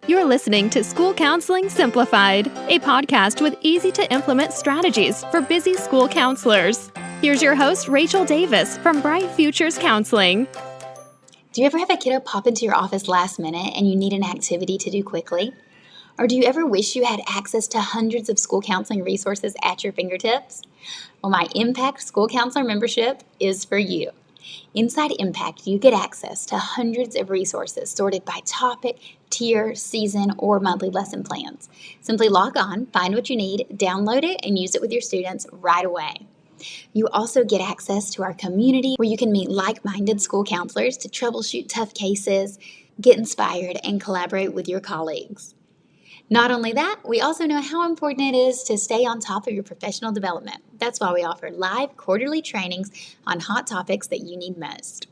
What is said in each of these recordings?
You're listening to School Counseling Simplified, a podcast with easy-to-implement strategies for busy school counselors. Here's your host, Rachel Davis from Bright Futures Counseling. Do you ever have a kiddo pop into your office last minute and you need an activity to do quickly? Or do you ever wish you had access to hundreds of school counseling resources at your fingertips? Well, my Impact School Counselor membership is for you. Inside Impact, you get access to hundreds of resources sorted by topic, tier, season, or monthly lesson plans. Simply log on, find what you need, download it, and use it with your students right away. You also get access to our community where you can meet like-minded school counselors to troubleshoot tough cases, get inspired, and collaborate with your colleagues. Not only that, we also know how important it is to stay on top of your professional development. That's why we offer live quarterly trainings on hot topics that you need most.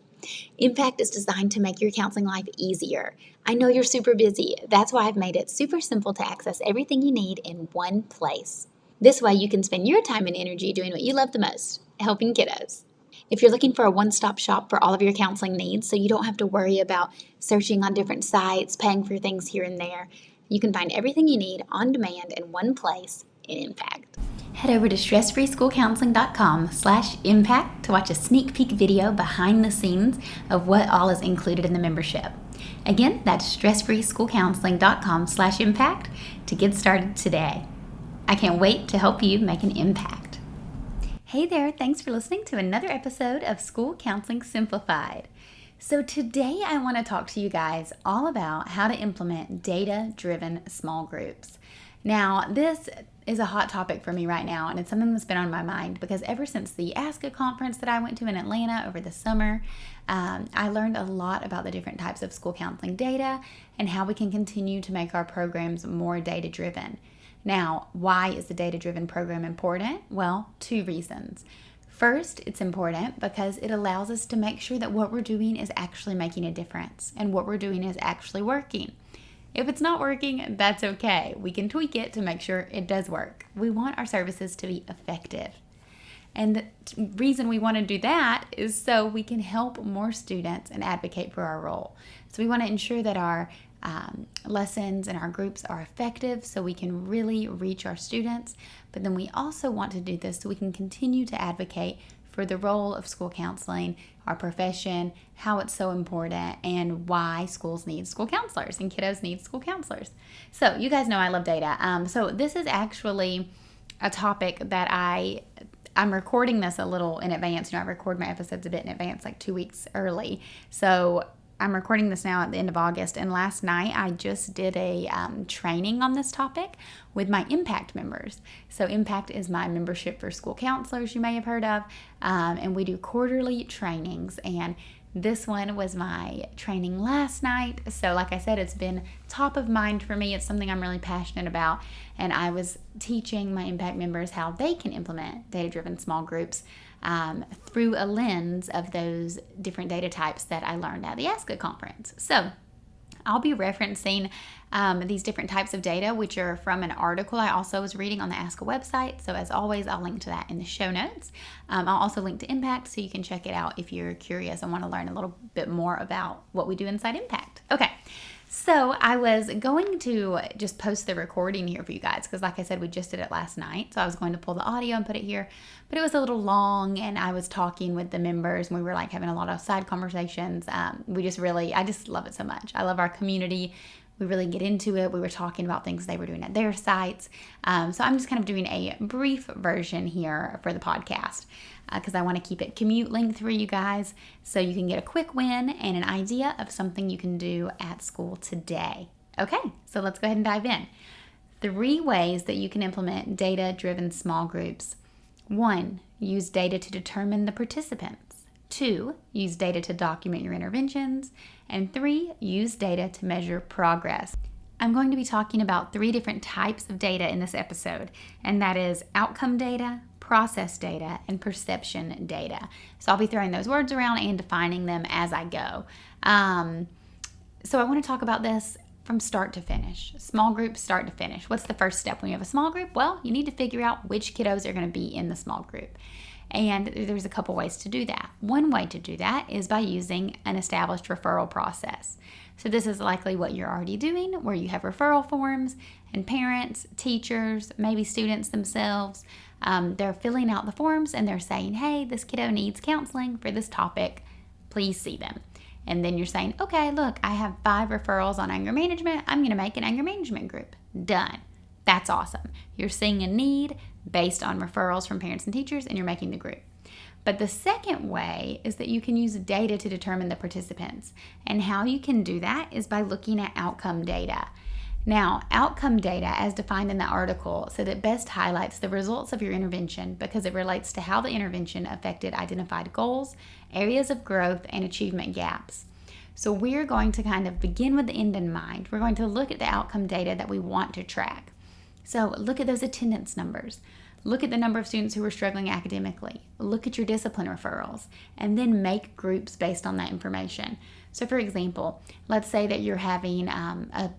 Impact is designed to make your counseling life easier. I know you're super busy. That's why I've made it super simple to access everything you need in one place. This way you can spend your time and energy doing what you love the most, helping kiddos. If you're looking for a one-stop shop for all of your counseling needs so you don't have to worry about searching on different sites, paying for things here and there, you can find everything you need on demand in one place in Impact. Head over to stressfreeschoolcounseling.com/impact to watch a sneak peek video behind the scenes of what all is included in the membership. Again, that's stressfreeschoolcounseling.com/impact to get started today. I can't wait to help you make an impact. Hey there, thanks for listening to another episode of School Counseling Simplified. So today I want to talk to you guys all about how to implement data-driven small groups. Now, this is a hot topic for me right now, and it's something that's been on my mind because ever since the ASCA conference that I went to in Atlanta over the summer, I learned a lot about the different types of school counseling data and how we can continue to make our programs more data-driven. Now, why is the data-driven program important? Well, two reasons. First, it's important because it allows us to make sure that what we're doing is actually making a difference and what we're doing is actually working. If it's not working, that's okay. We can tweak it to make sure it does work. We want our services to be effective. And the reason we want to do that is so we can help more students and advocate for our role. So we want to ensure that our lessons and our groups are effective so we can really reach our students. But then we also want to do this so we can continue to advocate for the role of school counseling, our profession, how it's so important, and why schools need school counselors and kiddos need school counselors. So you guys know I love data. So this is actually a topic that I'm recording this a little in advance. I record my episodes a bit in advance, like 2 weeks early. So I'm recording this now at the end of August, and last night I just did a training on this topic with my Impact members. So Impact is my membership for school counselors you may have heard of, and we do quarterly trainings, and this one was my training last night. So like I said, it's been top of mind for me. It's something I'm really passionate about, and I was teaching my Impact members how they can implement data-driven small groups through a lens of those different data types that I learned at the ASCA conference. So I'll be referencing these different types of data, which are from an article I also was reading on the ASCA website. So as always, I'll link to that in the show notes. I'll also link to Impact so you can check it out if you're curious and want to learn a little bit more about what we do inside Impact. Okay. So I was going to just post the recording here for you guys because like I said, we just did it last night. So I was going to pull the audio and put it here, but it was a little long and I was talking with the members and we were like having a lot of side conversations. I just love it so much. I love our community. We really get into it. We were talking about things they were doing at their sites. So I'm just kind of doing a brief version here for the podcast because I want to keep it commute length for you guys so you can get a quick win and an idea of something you can do at school today. Okay, so let's go ahead and dive in. 3 ways that you can implement data-driven small groups. 1, use data to determine the participants. 2, use data to document your interventions. And 3, use data to measure progress. I'm going to be talking about 3 different types of data in this episode, and that is outcome data, process data, and perception data. So I'll be throwing those words around and defining them as I go. So I want to talk about this from start to finish. Small group, start to finish. What's the first step when you have a small group? Well, you need to figure out which kiddos are going to be in the small group. And there's a couple ways to do that. One way to do that is by using an established referral process. So this is likely what you're already doing, where you have referral forms and parents, teachers, maybe students themselves, they're filling out the forms and they're saying, hey, this kiddo needs counseling for this topic. Please see them. And then you're saying, okay, look, I have 5 referrals on anger management. I'm going to make an anger management group. Done. That's awesome. You're seeing a need based on referrals from parents and teachers, and you're making the group. But the second way is that you can use data to determine the participants. And how you can do that is by looking at outcome data. Now, outcome data, as defined in the article, so that best highlights the results of your intervention because it relates to how the intervention affected identified goals, areas of growth, and achievement gaps. So we're going to kind of begin with the end in mind. We're going to look at the outcome data that we want to track. So look at those attendance numbers. Look at the number of students who are struggling academically. Look at your discipline referrals, and then make groups based on that information. So for example, let's say that you're having a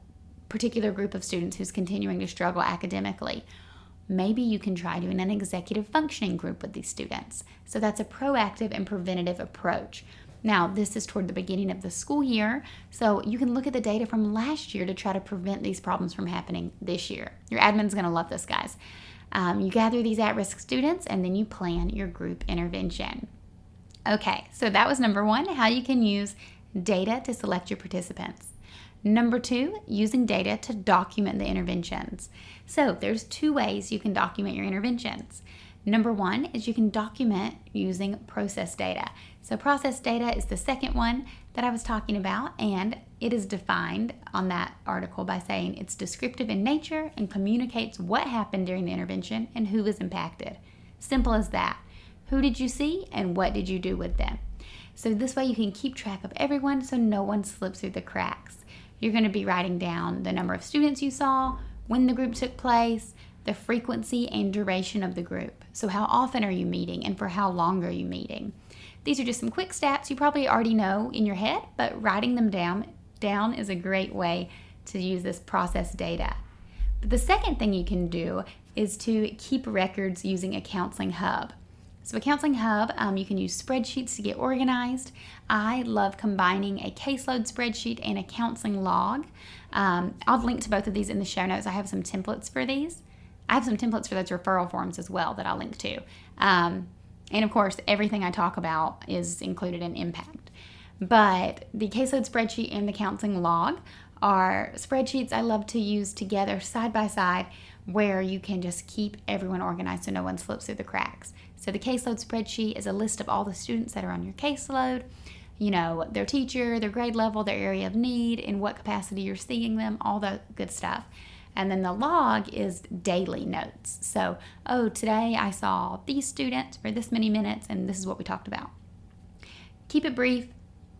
particular group of students who's continuing to struggle academically. Maybe you can try doing an executive functioning group with these students. So that's a proactive and preventative approach. Now, this is toward the beginning of the school year, so you can look at the data from last year to try to prevent these problems from happening this year. Your admin's going to love this, guys. You gather these at-risk students, and then you plan your group intervention. Okay, so that was number 1, how you can use data to select your participants. Number 2, using data to document the interventions. So there's 2 ways you can document your interventions. Number 1 is you can document using process data. So process data is the second one that I was talking about, and it is defined on that article by saying it's descriptive in nature and communicates what happened during the intervention and who was impacted. Simple as that. Who did you see and what did you do with them? So this way you can keep track of everyone so no one slips through the cracks. You're going to be writing down the number of students you saw, when the group took place, the frequency and duration of the group. So how often are you meeting and for how long are you meeting? These are just some quick stats you probably already know in your head, but writing them down is a great way to use this process data. But the second thing you can do is to keep records using a counseling hub. So a counseling hub, you can use spreadsheets to get organized. I love combining a caseload spreadsheet and a counseling log. I'll link to both of these in the show notes. I have some templates for these. I have some templates for those referral forms as well that I'll link to. And of course, everything I talk about is included in Impact. But the caseload spreadsheet and the counseling log are spreadsheets I love to use together side by side where you can just keep everyone organized so no one slips through the cracks. So the caseload spreadsheet is a list of all the students that are on your caseload, you know, their teacher, their grade level, their area of need, in what capacity you're seeing them, all the good stuff. And then the log is daily notes. So, today I saw these students for this many minutes and this is what we talked about. Keep it brief,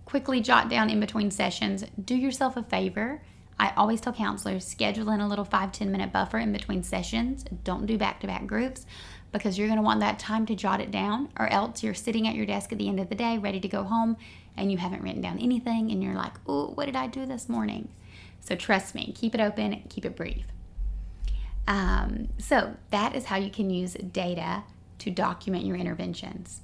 quickly jot down in between sessions. Do yourself a favor. I always tell counselors, schedule in a little 5-10 minute buffer in between sessions. Don't do back-to-back groups because you're going to want that time to jot it down, or else you're sitting at your desk at the end of the day ready to go home and you haven't written down anything and you're like, oh, what did I do this morning? So trust me, keep it open, keep it brief. So that is how you can use data to document your interventions.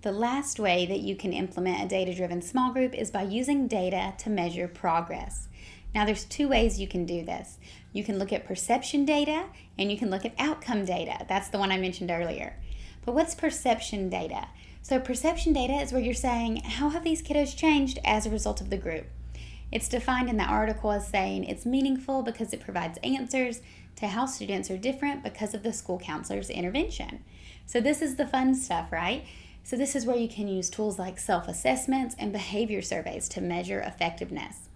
The last way that you can implement a data-driven small group is by using data to measure progress. Now there's 2 ways you can do this. You can look at perception data and you can look at outcome data. That's the one I mentioned earlier. But what's perception data? So perception data is where you're saying, how have these kiddos changed as a result of the group? It's defined in the article as saying it's meaningful because it provides answers to how students are different because of the school counselor's intervention. So this is the fun stuff, right? So this is where you can use tools like self-assessments and behavior surveys to measure effectiveness.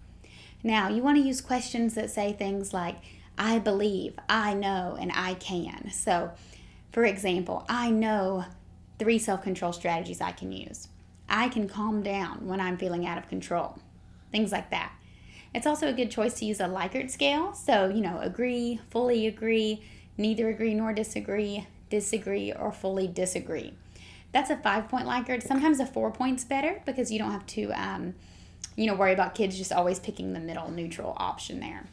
Now, you want to use questions that say things like, I believe, I know, and I can. So, for example, I know 3 self-control strategies I can use. I can calm down when I'm feeling out of control. Things like that. It's also a good choice to use a Likert scale. So, agree, fully agree, neither agree nor disagree, disagree, or fully disagree. That's a 5-point Likert. Sometimes a 4-point's better because you don't have to, worry about kids just always picking the middle neutral option there.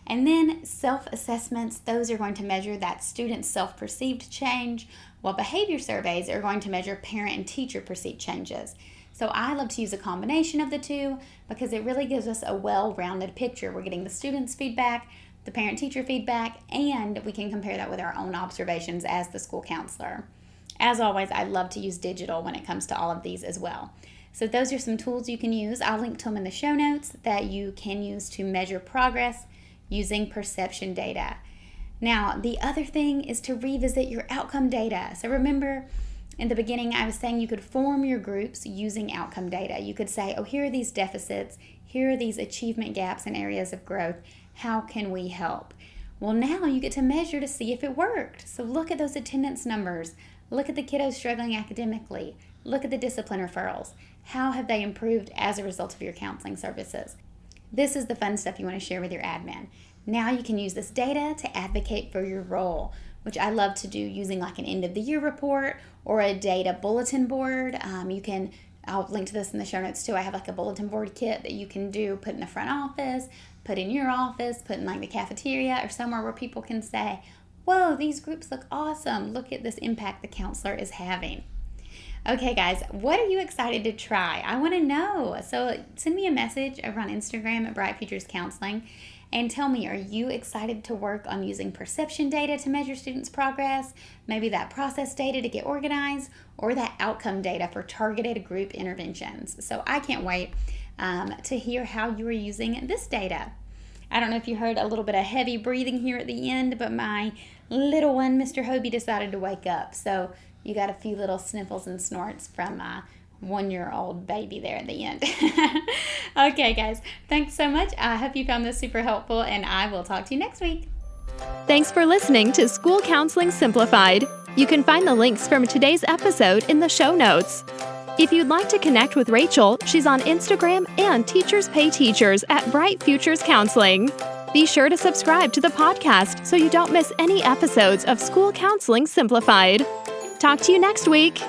And then self-assessments, those are going to measure that student's self-perceived change, while behavior surveys are going to measure parent and teacher perceived changes. So I love to use a combination of the two because it really gives us a well-rounded picture. We're getting the student's feedback, the parent-teacher feedback, and we can compare that with our own observations as the school counselor. As always, I love to use digital when it comes to all of these as well. So those are some tools you can use. I'll link to them in the show notes that you can use to measure progress using perception data. Now, the other thing is to revisit your outcome data. So remember, in the beginning, I was saying you could form your groups using outcome data. You could say, oh, here are these deficits, here are these achievement gaps and areas of growth. How can we help? Well, now you get to measure to see if it worked. So look at those attendance numbers. Look at the kiddos struggling academically. Look at the discipline referrals. How have they improved as a result of your counseling services? This is the fun stuff you want to share with your admin. Now you can use this data to advocate for your role, which I love to do using like an end of the year report or a data bulletin board. I'll link to this in the show notes too. I have like a bulletin board kit that you can do, put in the front office, put in your office, put in like the cafeteria or somewhere where people can say, whoa, these groups look awesome. Look at this impact the counselor is having. Okay, guys, what are you excited to try? I want to know. So send me a message over on Instagram at Bright Futures Counseling and tell me, are you excited to work on using perception data to measure students' progress, maybe that process data to get organized, or that outcome data for targeted group interventions? So I can't wait to hear how you are using this data. I don't know if you heard a little bit of heavy breathing here at the end, but my little one, Mr. Hobie, decided to wake up. So you got a few little sniffles and snorts from 1-year-old baby there at the end. Okay, guys, thanks so much. I hope you found this super helpful, and I will talk to you next week. Thanks for listening to School Counseling Simplified. You can find the links from today's episode in the show notes. If you'd like to connect with Rachel, she's on Instagram and Teachers Pay Teachers at Bright Futures Counseling. Be sure to subscribe to the podcast so you don't miss any episodes of School Counseling Simplified. Talk to you next week.